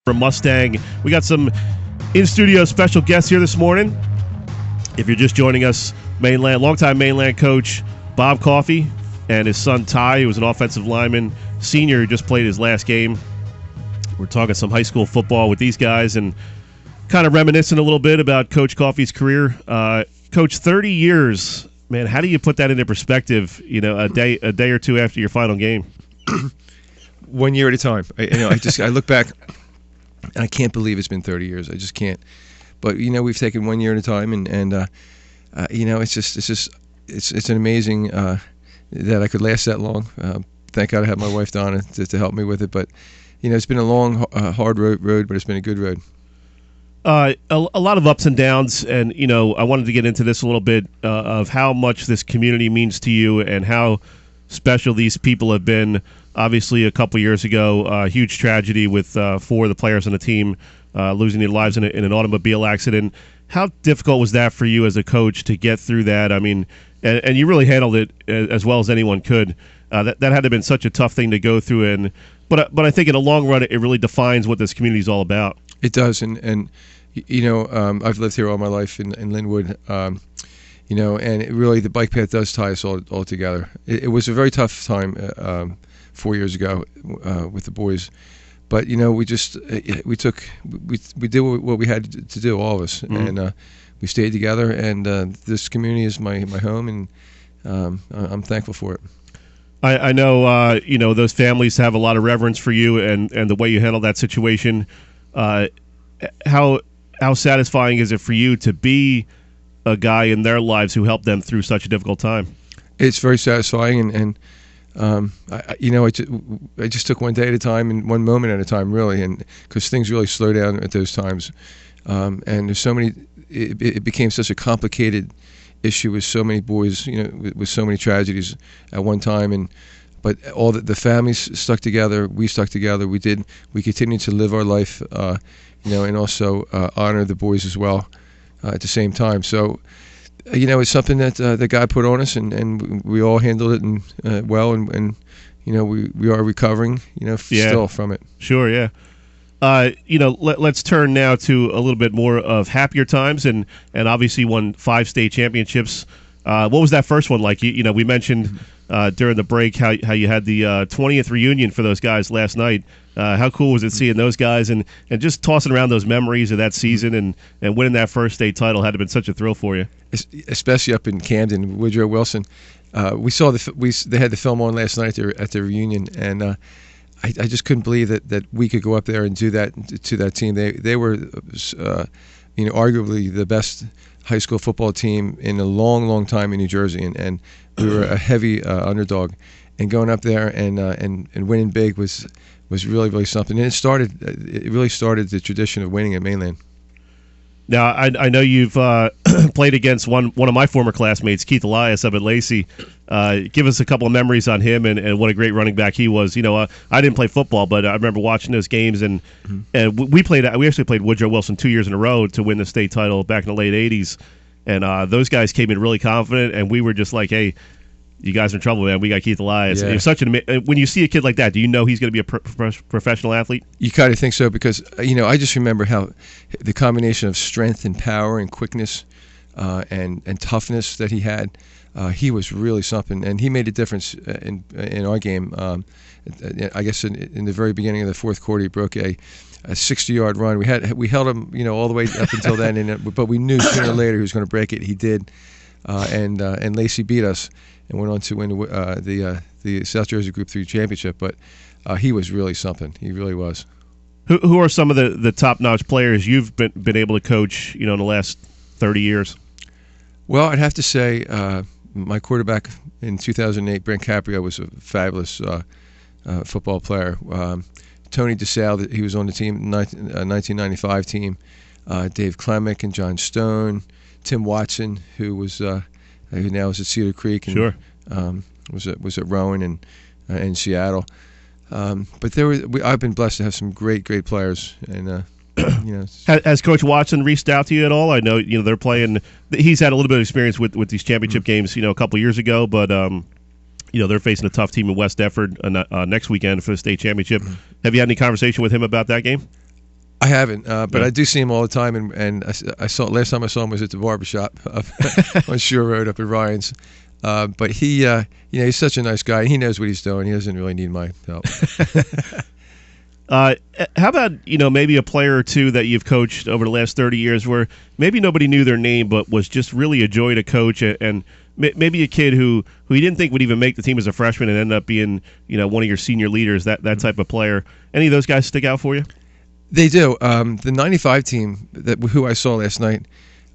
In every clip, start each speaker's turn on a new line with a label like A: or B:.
A: From Mustang. We got some in-studio special guests here this morning. If you're just joining us, longtime Mainland coach Bob Coffey and his son Ty, who was an offensive lineman, senior, who just played his last game. We're talking some high school football with these guys and kind of reminiscing a little bit about Coach Coffey's career. Coach, 30 years, man, how do you put that into perspective, a day or two after your final game?
B: 1 year at a time. I look back, and I can't believe it's been 30 years. I just can't. But we've taken 1 year at a time, and it's an amazing that I could last that long. Thank God I have my wife Donna to help me with it. But it's been a long, hard road, but it's been a good road.
A: A lot of ups and downs, and I wanted to get into this a little bit of how much this community means to you and how special these people have been. Obviously, a couple years ago, huge tragedy with 4 of the players on the team losing their lives in an automobile accident. How difficult was that for you as a coach to get through that? I mean, and you really handled it as well as anyone could. That had to have been such a tough thing to go through, but I think in the long run, it really defines what this community is all about.
B: It does, and I've lived here all my life in Linwood. And really the bike path does tie us all together. It was a very tough time 4 years ago with the boys, but we did what we had to do, all of us, and we stayed together. And this community is my home, and I'm thankful for it.
A: I know those families have a lot of reverence for you and the way you handle that situation. How satisfying is it for you to be a guy in their lives who helped them through such a difficult time? It's
B: very satisfying, and I just took one day at a time and one moment at a time, really, and because things really slow down at those times, and there's so many. It became such a complicated issue with so many boys, with so many tragedies at one time, but all the families stuck together. We stuck together. We continued to live our life, and also honor the boys as well at the same time. So. It's something that God put on us, and we all handled it well, and we are recovering, still from it.
A: Sure, yeah. Let's turn now to a little bit more of happier times, and obviously won 5 state championships. What was that first one like? We mentioned during the break how you had the 20th reunion for those guys last night. How cool was it seeing those guys and just tossing around those memories of that season and winning that first state title had to have been such a thrill for you.
B: Especially up in Camden, Woodrow Wilson. We saw they had the film on last night at their reunion, and I just couldn't believe that we could go up there and do that to that team. They were arguably the best high school football team in a long, long time in New Jersey, and we were a heavy underdog, and going up there and winning big was really, really something. And it really started the tradition of winning at Mainland.
A: Now, I know you've played against one of my former classmates, Keith Elias, up at Lacey. Give us a couple of memories on him and what a great running back he was. I didn't play football, but I remember watching those games, and we actually played Woodrow Wilson 2 years in a row to win the state title back in the late 80s. And those guys came in really confident, and we were just like, hey, you guys are in trouble, man. We got Keith Elias. Yeah. When you see a kid like that, do you know he's going to be a professional athlete?
B: You kind of think so because, I just remember how the combination of strength and power and quickness and toughness that he had, he was really something. And he made a difference in our game. I guess in the very beginning of the fourth quarter, he broke a 60-yard run. We held him, all the way up until then, but we knew sooner or later he was going to break it. He did, and Lacey beat us and went on to win the South Jersey Group 3 championship. But he was really something. He really was.
A: Who are some of the top-notch players you've been able to coach, in the last 30 years?
B: Well, I'd have to say my quarterback in 2008, Brent Caprio, was a fabulous football player. Tony DeSalle, he was on the team, 1995 team. Dave Klemick and John Stone. Tim Watson, who now is at Cedar Creek and
A: sure.
B: Was at Rowan and in Seattle. But I've been blessed to have some great players, and
A: Has Coach Watson reached out to you at all? I know they're playing. He's had a little bit of experience with these championship games, a couple of years ago, but they're facing a tough team in West Deptford next weekend for the state championship. Have you had any conversation with him about that game?
B: I haven't, but I do see him all the time, and I saw last time I saw him was at the barbershop on Shore Road up at Ryan's. But he, he's such a nice guy, and he knows what he's doing. He doesn't really need my help.
A: How about, maybe a player or two that you've coached over the last 30 years where maybe nobody knew their name but was just really a joy to coach, and maybe a kid who you didn't think would even make the team as a freshman and end up being, one of your senior leaders, that type of player. Any of those guys stick out for you?
B: They do. The 95 team who I saw last night,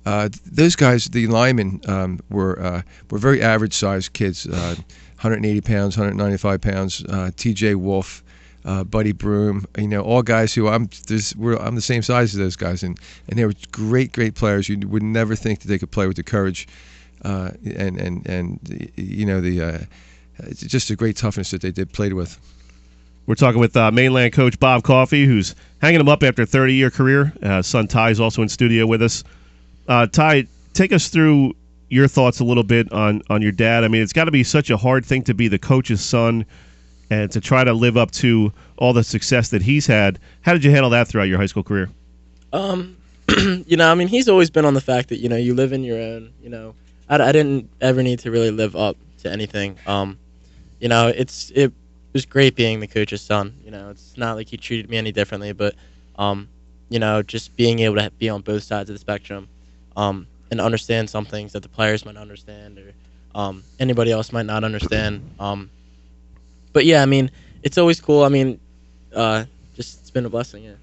B: those guys, the linemen, were very average-sized kids, 180 pounds, 195 pounds, T.J. Wolf, Buddy Broom, all guys who I'm the same size as those guys, and they were great players. You would never think that they could play with the courage, just the great toughness that they played with.
A: We're talking with mainland coach Bob Coffey, who's hanging him up after a 30-year career. Son Ty is also in studio with us. Ty, take us through your thoughts a little bit on your dad. I mean, it's got to be such a hard thing to be the coach's son and to try to live up to all the success that he's had. How did you handle that throughout your high school career?
C: He's always been on the fact that, you live in your own, I didn't ever need to really live up to anything. It was great being the coach's son. It's not like he treated me any differently, but, just being able to be on both sides of the spectrum and understand some things that the players might understand or anybody else might not understand. But yeah, it's always cool. It's been a blessing. Yeah.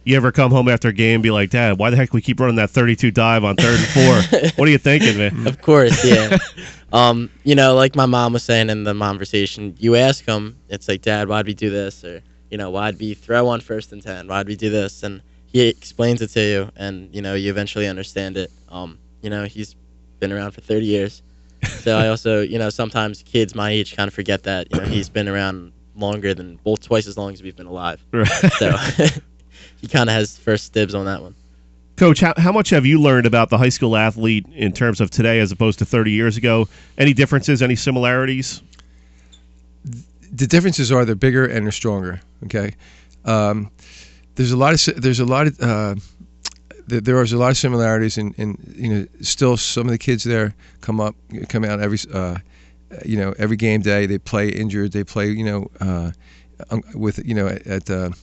A: You ever come home after a game and be like, Dad, why the heck do we keep running that 32 dive on 3rd and 4? What are you thinking, man?
C: Of course, yeah. Like my mom was saying in the conversation, you ask him, it's like, Dad, why'd we do this? Or, why'd we throw on 1st and 10? Why'd we do this? And he explains it to you, and, you eventually understand it. He's been around for 30 years. So I also, sometimes kids my age kind of forget that, he's been around longer than, twice as long as we've been alive. Right. So he kind of has first dibs on that one.
A: Coach, how much have you learned about the high school athlete in terms of today as opposed to 30 years ago? Any differences, any similarities?
B: The differences are they're bigger and they're stronger, okay? There was a lot of similarities, and still some of the kids there come out every game day. They play injured. They play with at the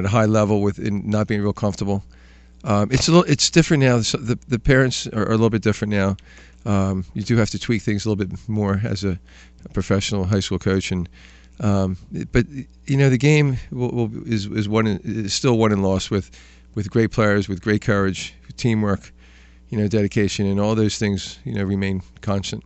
B: high level with not being real comfortable. It's different now. The parents are a little bit different now. You do have to tweak things a little bit more as a professional high school coach, but the game is still won and lost with great players, with great courage, teamwork, dedication, and all those things, remain constant.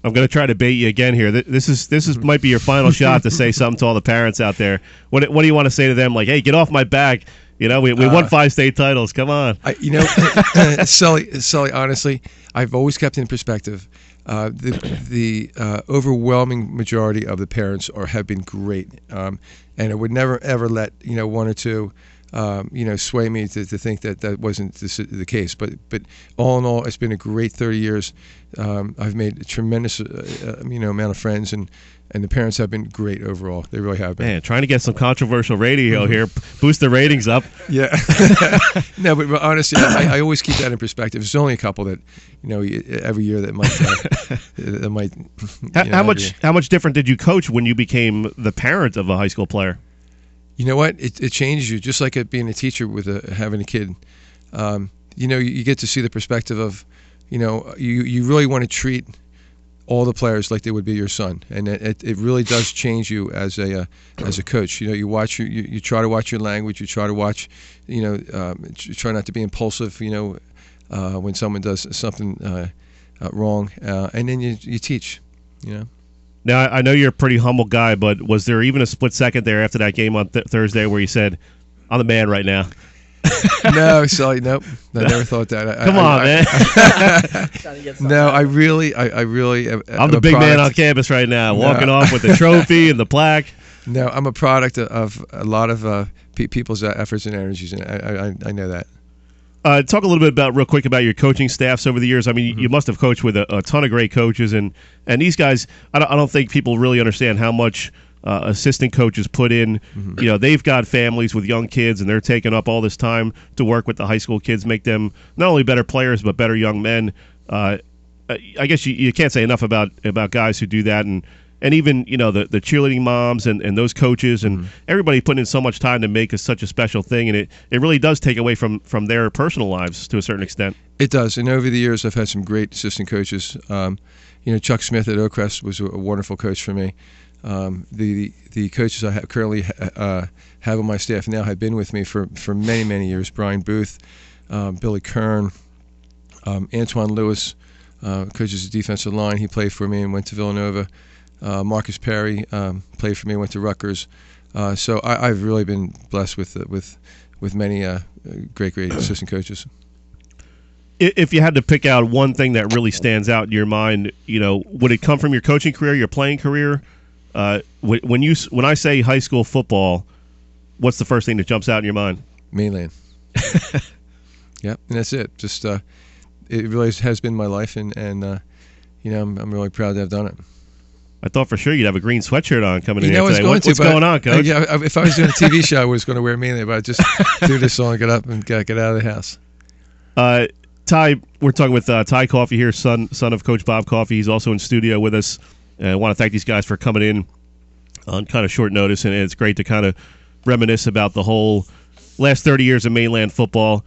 A: I'm going to try to bait you again here. This might be your final shot to say something to all the parents out there. What do you want to say to them? Like, hey, get off my back. We won 5 state titles. Come on.
B: Sully, honestly, I've always kept in perspective. The overwhelming majority of the parents have been great, and I would never ever let one or two sway me to think that wasn't the case. But all in all, it's been a great 30 years. I've made a tremendous amount of friends, and the parents have been great overall. They really have been. Man,
A: trying to get some controversial radio here, boost the ratings up.
B: Yeah. No, but honestly, I always keep that in perspective. There's only a couple that every year that might
A: How much different did you coach when you became the parent of a high school player?
B: You know what? It changes you, just like being a teacher with having a kid. You get to see the perspective of, you really want to treat all the players like they would be your son, and it really does change you as a coach. You watch you try to watch your language. You try to watch, try not to be impulsive. When someone does something wrong, and then you teach.
A: Now, I know you're a pretty humble guy, but was there even a split second there after that game on Thursday where you said, I'm the man right now?
B: No, Sully, nope. I never thought that.
A: Come on,
B: man. No, I really
A: I'm the big man on campus right now, walking off with the trophy and the plaque.
B: No, I'm a product of a lot of people's efforts and energies, and I know that.
A: Talk a little bit real quick about your coaching staffs over the years. I mean, you must have coached with a ton of great coaches, and these guys, I don't think people really understand how much assistant coaches put in. You know, they've got families with young kids, and they're taking up all this time to work with the high school kids, make them not only better players but better young men. I guess you can't say enough about guys who do that, and even, you know, the cheerleading moms and those coaches and everybody putting in so much time to make such a special thing, and it really does take away from their personal lives to a certain extent. It
B: does, and over the years I've had some great assistant coaches. You know, Chuck Smith at Oakcrest was a wonderful coach for me. The coaches I currently have on my staff now have been with me for many, many years. Brian Booth, Billy Kern, Antoine Lewis, coaches the defensive line. He played for me and went to Villanova. Marcus Perry played for me, went to Rutgers. So I've really been blessed with many great assistant coaches.
A: If you had to pick out one thing that really stands out in your mind, you know, would it come from your coaching career, your playing career? When I say high school football, what's the first thing that jumps out in your mind?
B: Mainland. Yep, and that's it. Just it really has been my life, and you know, I'm really proud to have done it.
A: I thought for sure you'd have a green sweatshirt on coming in
B: here
A: today. What's going on, Coach?
B: If I was doing a TV show, I was going to wear mainland, but I just threw this on, get up, and get out of the house.
A: Ty, we're talking with Ty Coffey here, son of Coach Bob Coffey. He's also in studio with us. And I want to thank these guys for coming in on kind of short notice, and it's great to kind of reminisce about the whole last 30 years of mainland football.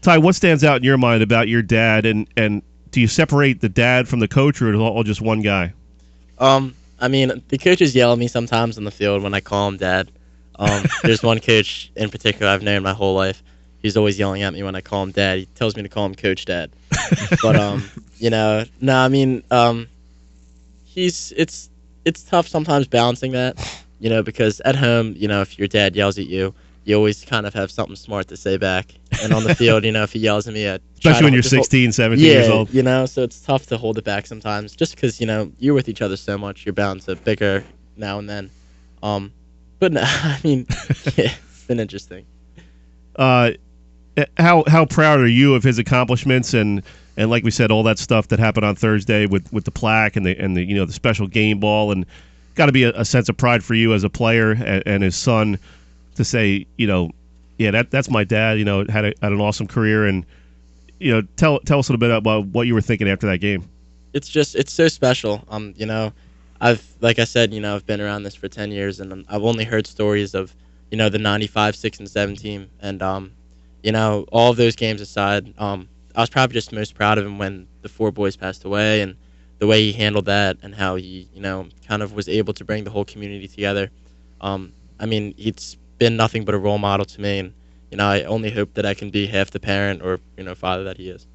A: Ty, what stands out in your mind about your dad, and do you separate the dad from the coach, or is it all just one guy?
C: I mean, the coaches yell at me sometimes on the field when I call him dad. There's one coach in particular I've known my whole life. He's always yelling at me when I call him dad. He tells me to call him Coach Dad. But you know, no, I mean, it's tough sometimes balancing that, you know, because at home, you know, if your dad yells at you, you always kind of have something smart to say back. And on the field, you know, if he yells at me,
A: especially when you're 16, 17 years old.
C: You know, so it's tough to hold it back sometimes, just because, you know, you're with each other so much, you're bound to bicker now and then. But no, I mean, yeah, it's been interesting.
A: How proud are you of his accomplishments, and like we said, all that stuff that happened on Thursday with the plaque and the you know, the special game ball, and got to be a sense of pride for you as a player and his son to say, you know, yeah, that's my dad. You know, had an awesome career, and you know, tell us a little bit about what you were thinking after that game.
C: It's so special. You know, like I said, you know, I've been around this for 10 years, and I've only heard stories of, you know, the 95, 6, and 7 team, and you know, all of those games aside, I was probably just most proud of him when the 4 boys passed away, and the way he handled that, and how he, you know, kind of was able to bring the whole community together. I mean, it's been nothing but a role model to me, and you know, I only hope that I can be half the parent or, you know, father that he is.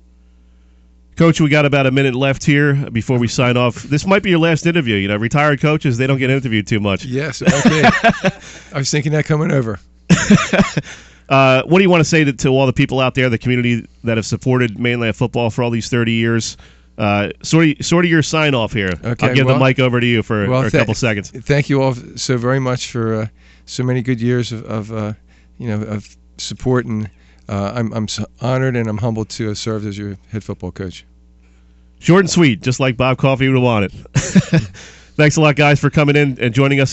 A: Coach, we got about a minute left here before we sign off. This might be your last interview. You know, retired coaches, they don't get interviewed too much.
B: Yes, it might be. I was thinking that coming over.
A: What do you want to say to all the people out there, the community that have supported mainland football for all these 30 years? Sort of your sign off here.
B: Okay,
A: I'll give the mic over to you for a couple seconds.
B: Thank you all so very much for so many good years of you know, of support, and I'm honored and I'm humbled to have served as your head football coach.
A: Short and sweet, just like Bob Coffey would have wanted. Thanks a lot, guys, for coming in and joining us.